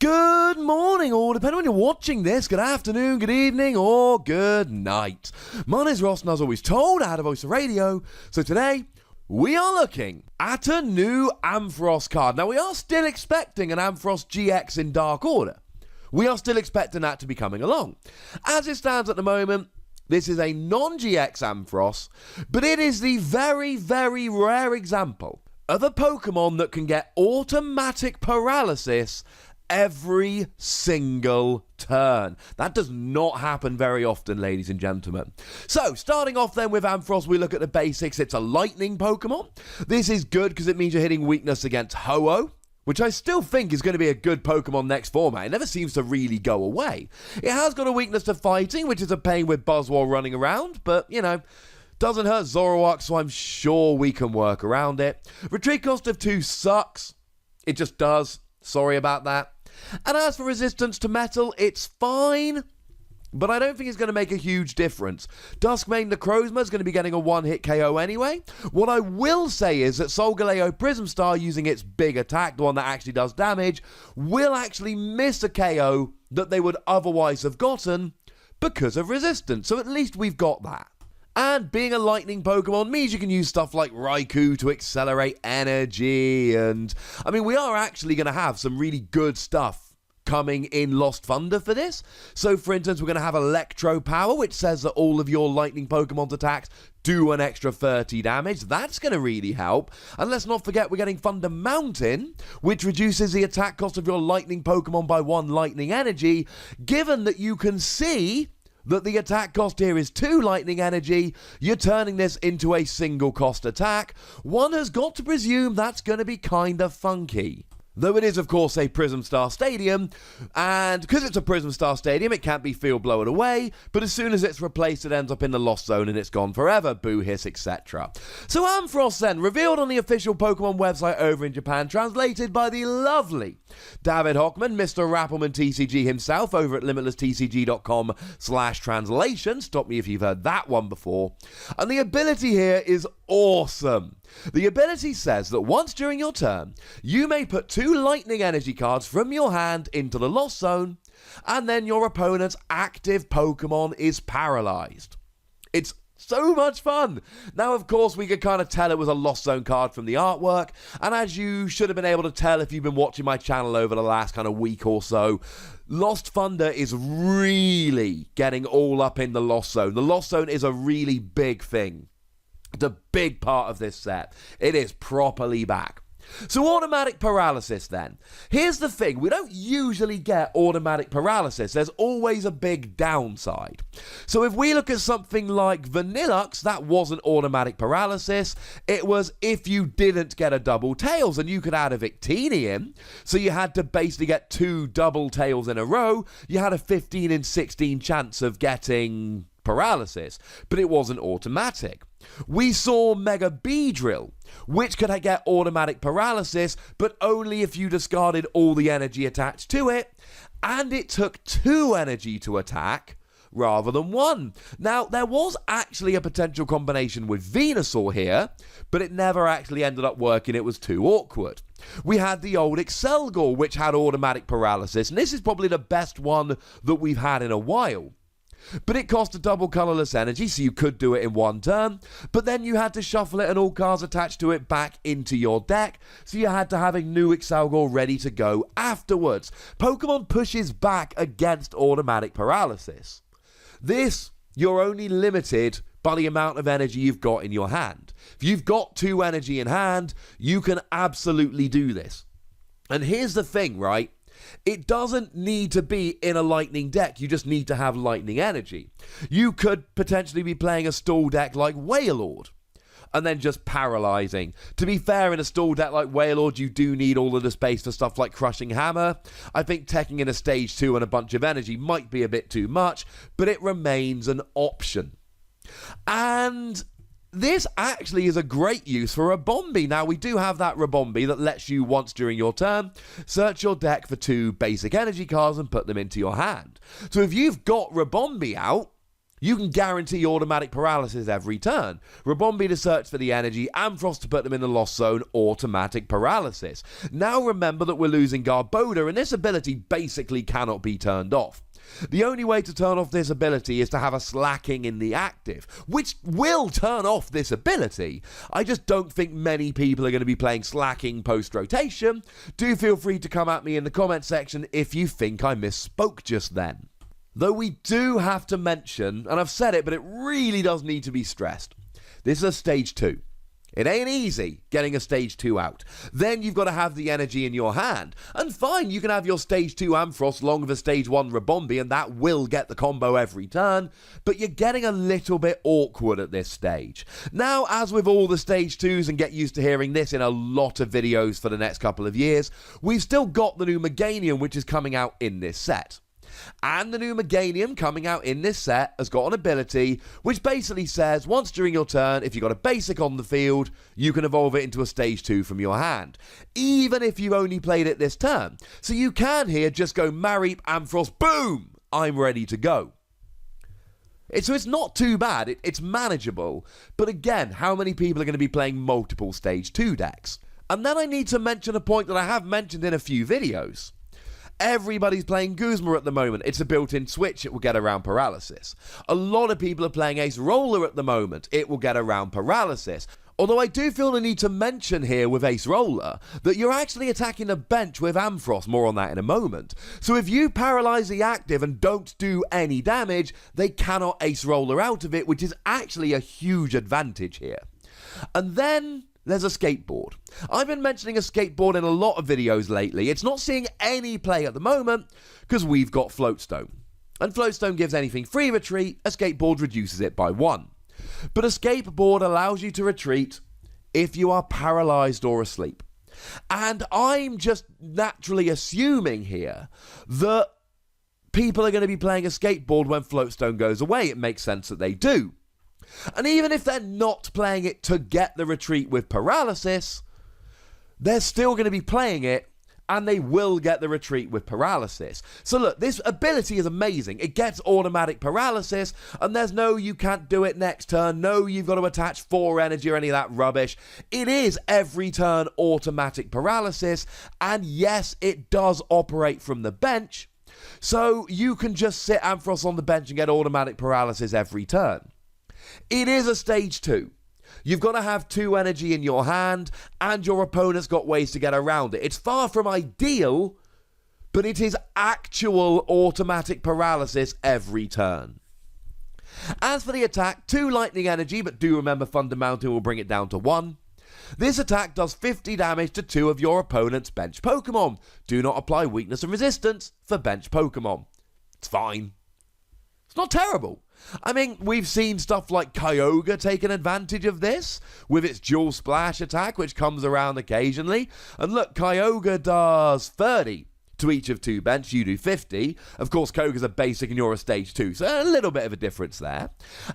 Good morning, or depending on when you're watching this, good afternoon, good evening, or good night. My name's Ross, and as always told, I had a voice of radio. So today, we are looking at a new Ampharos card. Now, we are still expecting an Ampharos GX in Dark Order. We are still expecting that to be coming along. As it stands at the moment, this is a non-GX Ampharos, but it is the very, very rare example of a Pokemon that can get automatic paralysis every single turn. That does not happen very often, ladies and gentlemen. So, starting off then with Ampharos, we look at the basics. It's a lightning Pokemon. This is good because it means you're hitting weakness against Ho-Oh, which I still think is going to be a good Pokemon next format. It never seems to really go away. It has got a weakness to fighting, which is a pain with Buzzwole running around, but, you know, doesn't hurt Zoroark, so I'm sure we can work around it. Retreat cost of 2 sucks. It just does. Sorry about that. And as for resistance to metal, it's fine, but I don't think it's going to make a huge difference. Duskmane Necrozma is going to be getting a one-hit KO anyway. What I will say is that Solgaleo Prism Star, using its big attack, the one that actually does damage, will actually miss a KO that they would otherwise have gotten because of resistance. So at least we've got that. And being a lightning Pokemon means you can use stuff like Raikou to accelerate energy, and I mean, we are actually going to have some really good stuff coming in Lost Thunder for this. So for instance, we're going to have Electro Power, which says that all of your lightning Pokemon's attacks do an extra 30 damage. That's going to really help. And let's not forget we're getting Thunder Mountain, which reduces the attack cost of your lightning Pokemon by 1 lightning energy. Given that you can see that the attack cost here is 2 lightning energy, you're turning this into a single cost attack. One has got to presume that's going to be kind of funky. Though it is, of course, a Prism Star Stadium, and because it's a Prism Star Stadium, it can't be field blown away, but as soon as it's replaced, it ends up in the Lost Zone and it's gone forever, boo hiss, etc. So Ampharos then, revealed on the official Pokemon website over in Japan, translated by the lovely David Hochmann, Mr. Rappelman TCG himself, over at limitlesstcg.com/translation. Stop me if you've heard that one before. And the ability here is awesome. The ability says that once during your turn, you may put 2 lightning energy cards from your hand into the Lost Zone, and then your opponent's active Pokemon is paralyzed. It's so much fun. Now, of course, we could kind of tell it was a Lost Zone card from the artwork, and as you should have been able to tell if you've been watching my channel over the last kind of week or so, Lost Thunder is really getting all up in the Lost Zone. The Lost Zone is a really big thing. It's a big part of this set. It is properly back. So automatic paralysis then. Here's the thing, we don't usually get automatic paralysis. There's always a big downside. So if we look at something like Vanillux, that wasn't automatic paralysis. It was if you didn't get a double tails, and you could add a Victini in. So you had to basically get 2 double tails in a row. You had a 15 in 16 chance of getting paralysis, but it wasn't automatic. We saw Mega Beedrill, which could get automatic paralysis, but only if you discarded all the energy attached to it, and it took 2 energy to attack rather than 1. Now, there was actually a potential combination with Venusaur here, but it never actually ended up working. It was too awkward. We had the old Excelgor, which had automatic paralysis, and this is probably the best one that we've had in a while. But it cost a double colorless energy, so you could do it in 1 turn, but then you had to shuffle it and all cards attached to it back into your deck, so you had to have a new Excelgor ready to go afterwards. Pokemon pushes back against automatic paralysis. This, you're only limited by the amount of energy you've got in your hand. If you've got 2 energy in hand, you can absolutely do this. And here's the thing, right? It doesn't need to be in a lightning deck, you just need to have lightning energy. You could potentially be playing a stall deck like Wailord, and then just paralyzing. To be fair, in a stall deck like Wailord, you do need all of the space for stuff like Crushing Hammer. I think teching in a stage 2 and a bunch of energy might be a bit too much, but it remains an option. And this actually is a great use for Rabombi. Now, we do have that Rabombi that lets you, once during your turn, search your deck for 2 basic energy cards and put them into your hand. So if you've got Rabombi out, You can guarantee automatic paralysis every turn. Rabombi to search for the energy, Ampharos to put them in the lost zone, automatic paralysis. Now remember that we're losing Garboda, and this ability basically cannot be turned off. The only way to turn off this ability is to have a slacking in the active, which will turn off this ability. I just don't think many people are going to be playing slacking post-rotation. Do feel free to come at me in the comment section if you think I misspoke just then. Though we do have to mention, and I've said it, but it really does need to be stressed, this is a stage 2. It ain't easy getting a stage 2 out. Then you've got to have the energy in your hand. And fine, you can have your stage 2 Ampharos along with a stage 1 Rabombi, and that will get the combo every turn, but you're getting a little bit awkward at this stage. Now, as with all the stage 2s, and get used to hearing this in a lot of videos for the next couple of years, we've still got the new Meganium, which is coming out in this set. And the new Meganium coming out in this set has got an ability which basically says once during your turn, if you've got a basic on the field, you can evolve it into a stage 2 from your hand, even if you only played it this turn. So you can here just go Marip, Ampharos, boom, I'm ready to go. So it's not too bad, it's manageable, but again, how many people are going to be playing multiple stage 2 decks? And then I need to mention a point that I have mentioned in a few videos. Everybody's playing Guzma at the moment. It's a built-in switch. It will get around paralysis. A lot of people are playing Ace Roller at the moment. It will get around paralysis. Although I do feel the need to mention here with Ace Roller that you're actually attacking the bench with Ampharos. More on that in a moment. So if you paralyze the active and don't do any damage, they cannot Ace Roller out of it, which is actually a huge advantage here. And then there's a skateboard. I've been mentioning a skateboard in a lot of videos lately. It's not seeing any play at the moment because we've got Floatstone. And Floatstone gives anything free retreat, a skateboard reduces it by 1. But a skateboard allows you to retreat if you are paralyzed or asleep. And I'm just naturally assuming here that people are going to be playing a skateboard when Floatstone goes away. It makes sense that they do. And even if they're not playing it to get the retreat with paralysis, they're still going to be playing it and they will get the retreat with paralysis. So look, this ability is amazing. It gets automatic paralysis, and there's no you can't do it next turn, no you've got to attach 4 energy or any of that rubbish. It is every turn automatic paralysis, and yes, it does operate from the bench, so you can just sit Ampharos on the bench and get automatic paralysis every turn. It is a stage 2. You've got to have 2 energy in your hand, and your opponent's got ways to get around it. It's far from ideal, but it is actual automatic paralysis every turn. As for the attack, 2 lightning energy, but do remember Thunder Mountain will bring it down to 1. This attack does 50 damage to 2 of your opponent's bench Pokemon. Do not apply weakness and resistance for bench Pokemon. It's fine. It's not terrible. I mean, we've seen stuff like Kyogre taking advantage of this with its dual splash attack, which comes around occasionally. And look, Kyogre does 30 to each of 2 bench, you do 50. Of course, Kyogre's a basic and you're a stage 2, so a little bit of a difference there.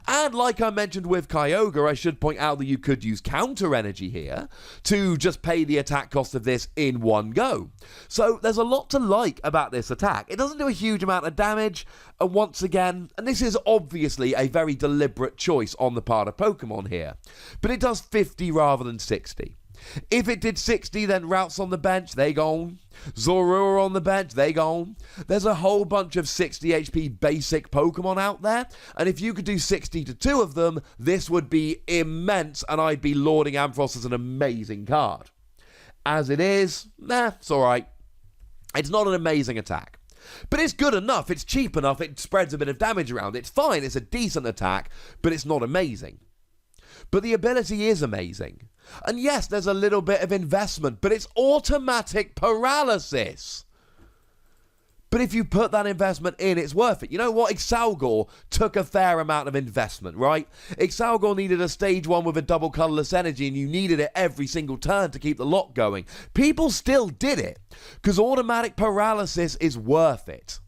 And like I mentioned with Kyogre, I should point out that you could use counter energy here to just pay the attack cost of this in one go. So there's a lot to like about this attack. It doesn't do a huge amount of damage, and once again, and this is obviously a very deliberate choice on the part of Pokemon here, but it does 50 rather than 60. If it did 60, then Routes on the bench, they gone. Zorua on the bench, they gone. There's a whole bunch of 60 HP basic Pokemon out there, and if you could do 60 to 2 of them, this would be immense, and I'd be lauding Ampharos as an amazing card. As it is, it's alright. It's not an amazing attack. But it's good enough, it's cheap enough, it spreads a bit of damage around. It's fine, it's a decent attack, but it's not amazing. But the ability is amazing. And yes, there's a little bit of investment, but it's automatic paralysis. But if you put that investment in, it's worth it. You know what? Excelgor took a fair amount of investment, right? Excelgor needed a stage 1 with a double colorless energy, and you needed it every single turn to keep the lock going. People still did it, because automatic paralysis is worth it.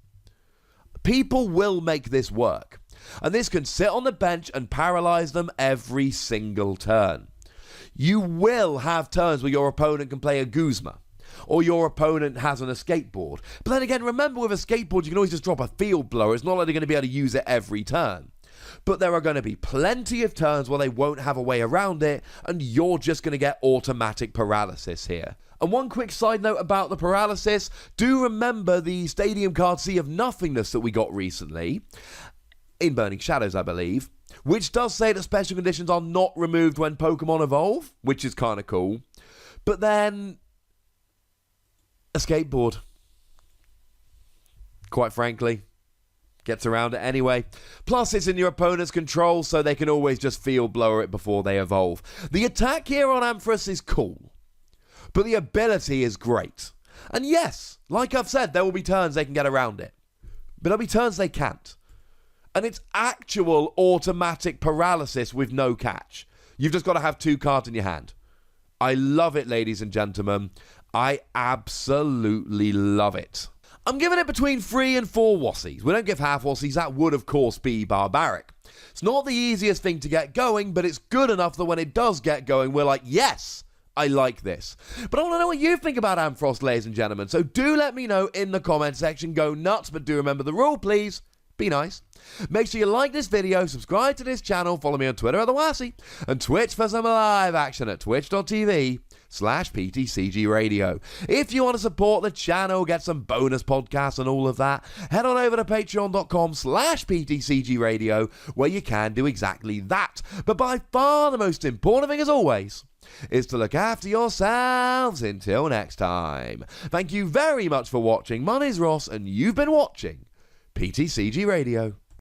People will make this work. And this can sit on the bench and paralyze them every single turn. You will have turns where your opponent can play a Guzma, or your opponent has an escape board. But then again, remember with a skateboard, you can always just drop a field blower. It's not like they're going to be able to use it every turn. but there are going to be plenty of turns where they won't have a way around it, and you're just going to get automatic paralysis here. And one quick side note about the paralysis, do remember the Stadium card Sea of Nothingness that we got recently, in Burning Shadows I believe, which does say that special conditions are not removed when Pokemon evolve, which is kind of cool. But then, a skateboard. Quite frankly, gets around it anyway. Plus, it's in your opponent's control, so they can always just field blower it before they evolve. The attack here on Ampharos is cool, but the ability is great. And yes, like I've said, there will be turns they can get around it, but there'll be turns they can't. And it's actual automatic paralysis with no catch. You've just got to have 2 cards in your hand. I love it, ladies and gentlemen. I absolutely love it. I'm giving it between 3 and 4 Wassies. We don't give half Wassies. That would, of course, be barbaric. It's not the easiest thing to get going, but it's good enough that when it does get going, we're like, yes, I like this. But I want to know what you think about Ampharos, ladies and gentlemen. So do let me know in the comment section. Go nuts, but do remember the rule, please. Be nice. Make sure you like this video, subscribe to this channel, follow me on Twitter at the Wassy, and Twitch for some live action at twitch.tv/PTCGRadio. If you want to support the channel, get some bonus podcasts and all of that, head on over to patreon.com/PTCGRadio, where you can do exactly that. But by far the most important thing, as always, is to look after yourselves until next time. Thank you very much for watching. My name's Ross, and you've been watching PTCG Radio.